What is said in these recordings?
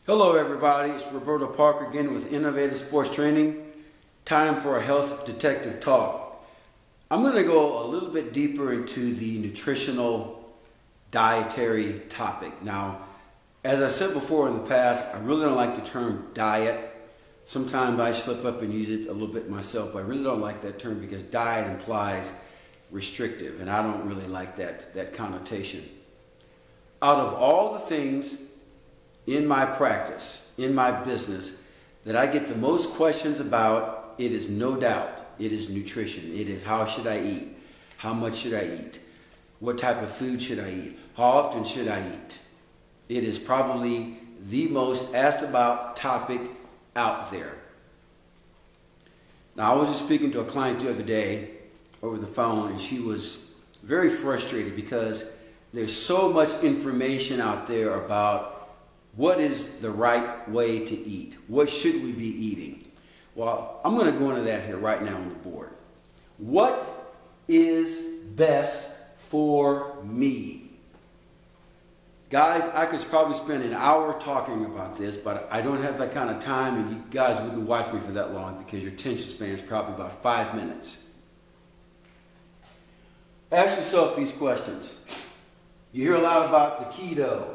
Hello everybody, it's Roberto Parker again with Innovative Sports Training. Time for a health detective talk. I'm going to go a little bit deeper into the nutritional dietary topic. Now, as I said before in the past, I really don't like the term diet. Sometimes I slip up and use it a little bit myself, but I really don't like that term because diet implies restrictive, and I don't really like that connotation. Out of all the things in my practice, in my business, that I get the most questions about, it is no doubt, it is nutrition. It is how should I eat? How much should I eat? What type of food should I eat? How often should I eat? It is probably the most asked about topic out there. Now, I was just speaking to a client the other day over the phone, and she was very frustrated because there's so much information out there about what is the right way to eat? What should we be eating? Well, I'm going to go into that here right now on the board. What is best for me? Guys, I could probably spend an hour talking about this, but I don't have that kind of time, and you guys wouldn't watch me for that long because your attention span is probably about 5 minutes. Ask yourself these questions. You hear a lot about the keto,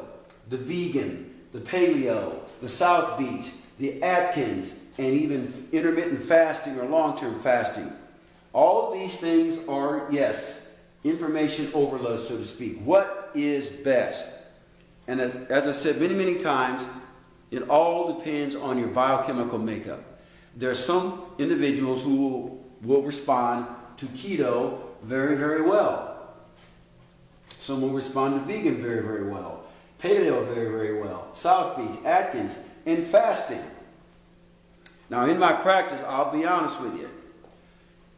the vegan, the paleo, the South Beach, the Atkins, and even intermittent fasting or long-term fasting. All of these things are, yes, information overload, so to speak. What is best? And as I said many times, it all depends on your biochemical makeup. There are some individuals who will respond to keto very well. Some will respond to vegan very well. Paleo very well. South Beach, Atkins, and fasting. Now, in my practice, I'll be honest with you.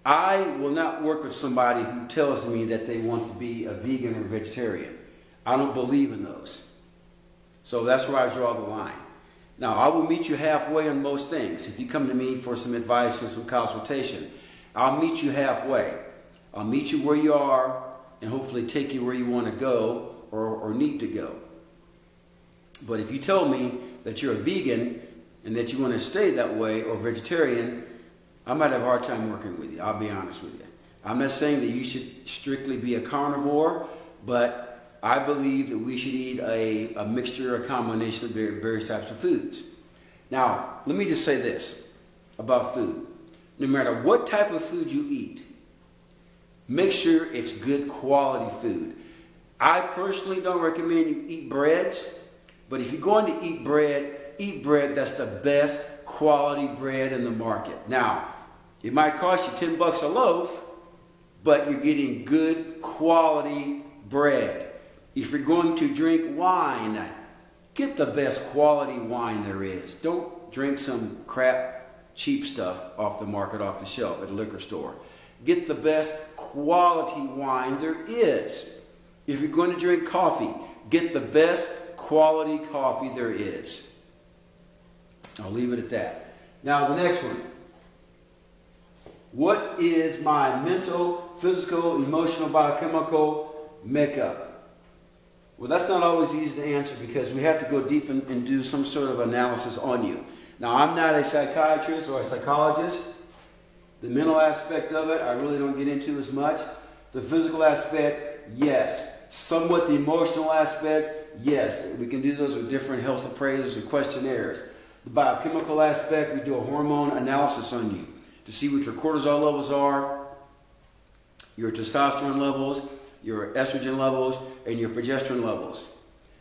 I will not work with somebody who tells me that they want to be a vegan or vegetarian. I don't believe in those. So that's where I draw the line. Now, I will meet you halfway on most things. If you come to me for some advice or some consultation, I'll meet you halfway. I'll meet you where you are and hopefully take you where you want to go or need to go. But if you tell me that you're a vegan and that you want to stay that way or vegetarian, I might have a hard time working with you. I'll be honest with you. I'm not saying that you should strictly be a carnivore, but I believe that we should eat a mixture, a combination of various types of foods. Now, let me just say this about food. No matter what type of food you eat, make sure it's good quality food. I personally don't recommend you eat breads, but if you're going to eat bread that's the best quality bread in the market. Now, it might cost you 10 bucks a loaf, but you're getting good quality bread. If you're going to drink wine, get the best quality wine there is. Don't drink some crap, cheap stuff off the market, off the shelf at a liquor store. Get the best quality wine there is. If you're going to drink coffee, get the best quality coffee there is. I'll leave it at that. Now the next one. What is my mental, physical, emotional, biochemical makeup? Well, that's not always easy to answer because we have to go deep and do some sort of analysis on you. Now, I'm not a psychiatrist or a psychologist. The mental aspect of it, I really don't get into as much. The physical aspect, yes. Somewhat the emotional aspect, yes. We can do those with different health appraisals and questionnaires. The biochemical aspect, we do a hormone analysis on you to see what your cortisol levels are, your testosterone levels, your estrogen levels, and your progesterone levels.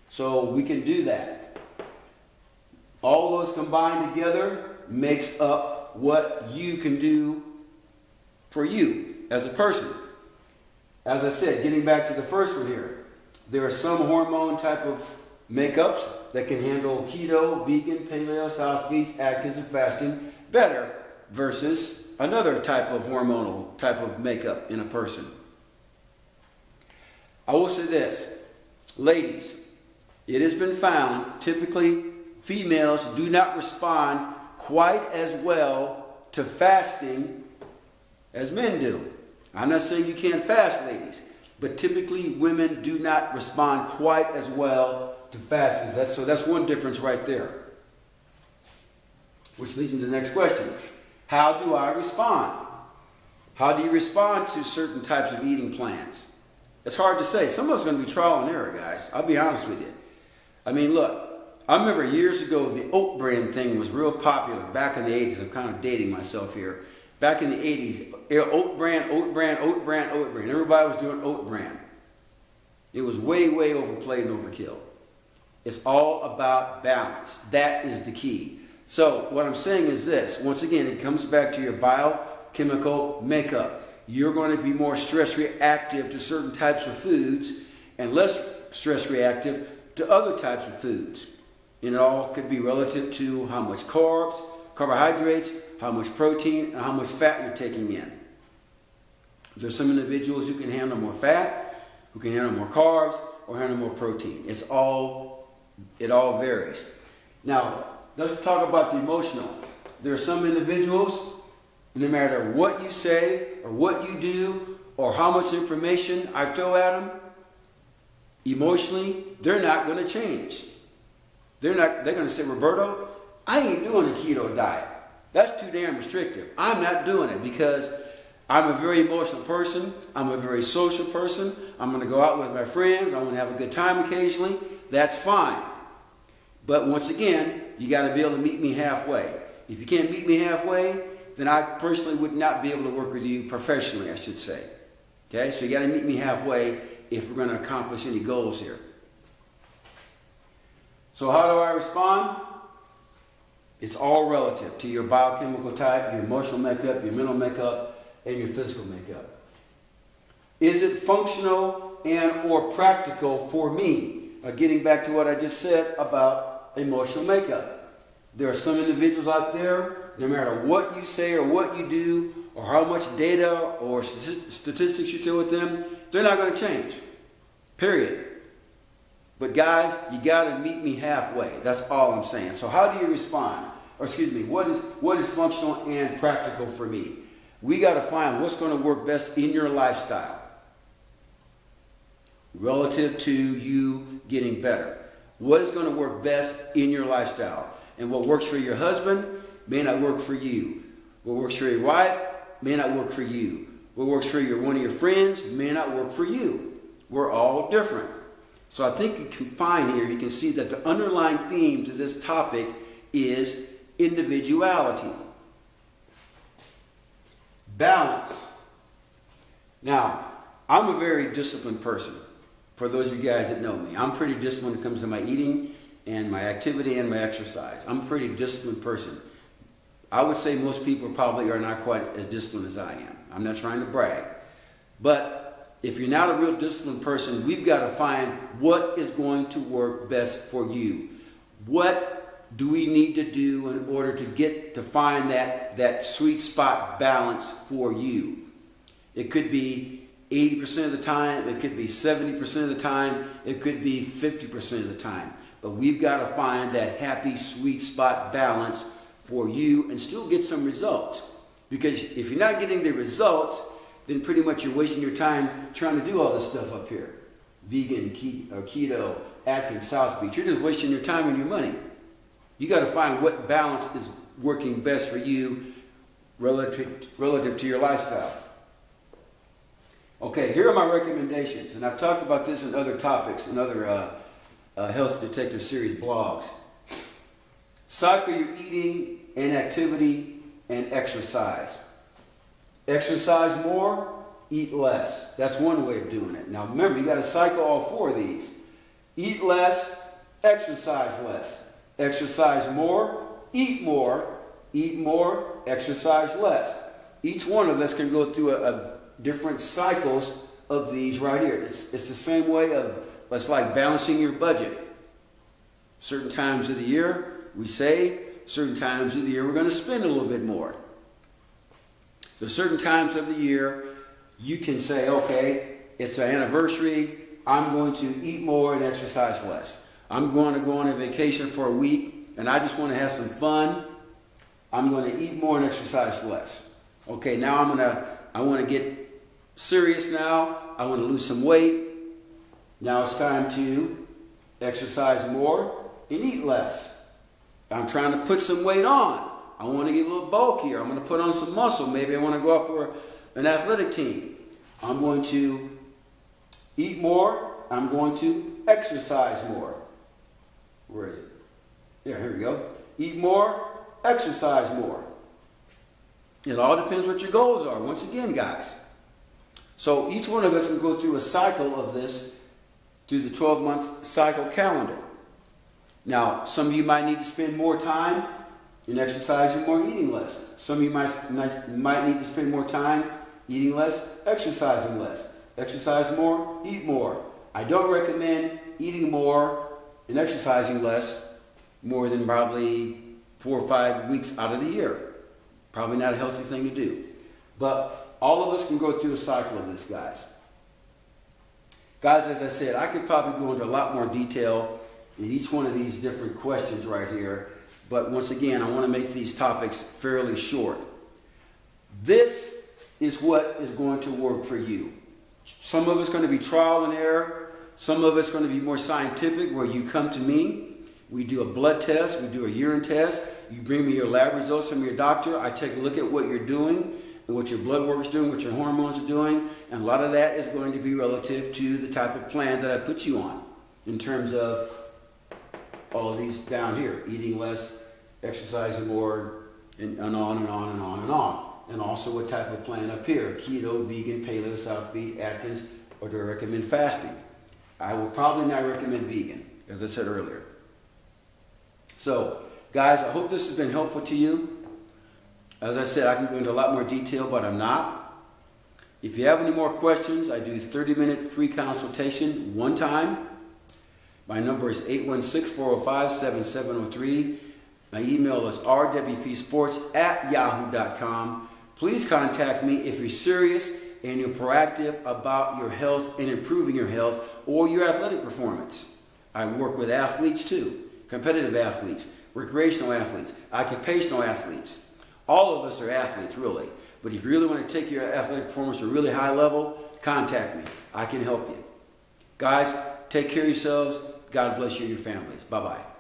So we can do that. All those combined together makes up what you can do for you as a person. As I said, getting back to the first one here, there are some hormone type of makeups that can handle keto, vegan, paleo, South Beach, Atkins, and fasting better versus another type of hormonal type of makeup in a person. I will say this, ladies, it has been found typically females do not respond quite as well to fasting as men do. I'm not saying you can't fast, ladies, but typically women do not respond quite as well to fasting. So that's one difference right there. Which leads me to the next question. How do I respond? How do you respond to certain types of eating plans? It's hard to say. Some of it's going to be trial and error, guys. I'll be honest with you. I mean, look, I remember years ago the oat bran thing was real popular back in the 80s. I'm kind of dating myself here. Back in the 80s, oat bran, oat bran, oat bran, oat bran. Everybody was doing oat bran. It was way, way overplayed and overkill. It's all about balance. That is the key. So what I'm saying is this. Once again, it comes back to your biochemical makeup. You're going to be more stress reactive to certain types of foods and less stress reactive to other types of foods. And it all could be relative to how much carbs, carbohydrates, how much protein, and how much fat you're taking in. There's some individuals who can handle more fat, who can handle more carbs, or handle more protein. It all varies. Now, let's talk about the emotional. There are some individuals, no matter what you say, or what you do, or how much information I throw at them, emotionally, they're not going to change. They're going to say, Roberto, I ain't doing a keto diet. That's too damn restrictive. I'm not doing it because I'm a very emotional person. I'm a very social person. I'm going to go out with my friends. I'm going to have a good time occasionally. That's fine. But once again, you got to be able to meet me halfway. If you can't meet me halfway, then I personally would not be able to work with you professionally, I should say. Okay, so you got to meet me halfway if we're going to accomplish any goals here. So how do I respond? It's all relative to your biochemical type, your emotional makeup, your mental makeup, and your physical makeup. Is it functional and or practical for me? Getting back to what I just said about emotional makeup. There are some individuals out there, no matter what you say or what you do, or how much data or statistics you throw at them, they're not going to change. Period. But guys, you got to meet me halfway. That's all I'm saying. So how do you respond? Or excuse me, what is functional and practical for me? We got to find what's going to work best in your lifestyle relative to you getting better. What is going to work best in your lifestyle? And what works for your husband may not work for you. What works for your wife may not work for you. What works for one of your friends may not work for you. We're all different. So I think you can find here, you can see that the underlying theme to this topic is individuality. Balance. Now, I'm a very disciplined person. For those of you guys that know me, I'm pretty disciplined when it comes to my eating and my activity and my exercise. I'm a pretty disciplined person. I would say most people probably are not quite as disciplined as I am. I'm not trying to brag. But if you're not a real disciplined person, we've got to find what is going to work best for you. What do we need to do in order to find that sweet spot balance for you? It could be 80% of the time, it could be 70% of the time, it could be 50% of the time. But we've got to find that happy sweet spot balance for you and still get some results. Because if you're not getting the results, then pretty much you're wasting your time trying to do all this stuff up here. Vegan, keto, Atkins, South Beach. You're just wasting your time and your money. You got to find what balance is working best for you relative to your lifestyle. Okay, here are my recommendations. And I've talked about this in other topics, in other Health Detective Series blogs. Cycle your eating and activity and exercise. Exercise more, eat less. That's one way of doing it. Now remember, you got to cycle all four of these. Eat less, exercise less. Exercise more, eat more, exercise less. Each one of us can go through a different cycles of these right here. It's the same way of, it's like balancing your budget. Certain times of the year we save, certain times of the year we're going to spend a little bit more. There's certain times of the year you can say, okay, it's an anniversary, I'm going to eat more and exercise less. I'm going to go on a vacation for a week and I just want to have some fun. I'm going to eat more and exercise less. Okay, now I want to get serious now. I want to lose some weight. Now it's time to exercise more and eat less. I'm trying to put some weight on. I want to get a little bulkier. I'm going to put on some muscle. Maybe I want to go out for an athletic team. I'm going to eat more. I'm going to exercise more. Where is it? Yeah, here we go. Eat more, exercise more. It all depends what your goals are, once again, guys. So each one of us can go through a cycle of this through the 12-month cycle calendar. Now, some of you might need to spend more time in exercising more, eating less. Some of you might need to spend more time eating less, exercising less. Exercise more, eat more. I don't recommend eating more and exercising less more than probably 4 or 5 weeks out of the year. Probably not a healthy thing to do. But all of us can go through a cycle of this, guys. Guys, as I said, I could probably go into a lot more detail in each one of these different questions right here. But once again, I want to make these topics fairly short. This is what is going to work for you. Some of it's going to be trial and error. Some of it's going to be more scientific, where you come to me. We do a blood test. We do a urine test. You bring me your lab results from your doctor. I take a look at what you're doing and what your blood work is doing, what your hormones are doing. And a lot of that is going to be relative to the type of plan that I put you on in terms of all of these down here. Eating less, exercising more, and on and on and on and on. And also what type of plan up here. Keto, vegan, paleo, South Beach, Atkins, or do I recommend fasting? I will probably not recommend vegan, as I said earlier. So, guys, I hope this has been helpful to you. As I said, I can go into a lot more detail, but I'm not. If you have any more questions, I do 30-minute free consultation one time. My number is 816-405-7703. My email is rwpsports@yahoo.com. Please contact me if you're serious and you're proactive about your health and improving your health or your athletic performance. I work with athletes too, competitive athletes, recreational athletes, occupational athletes. All of us are athletes, really. But if you really want to take your athletic performance to a really high level, contact me. I can help you. Guys, take care of yourselves. God bless you and your families. Bye-bye.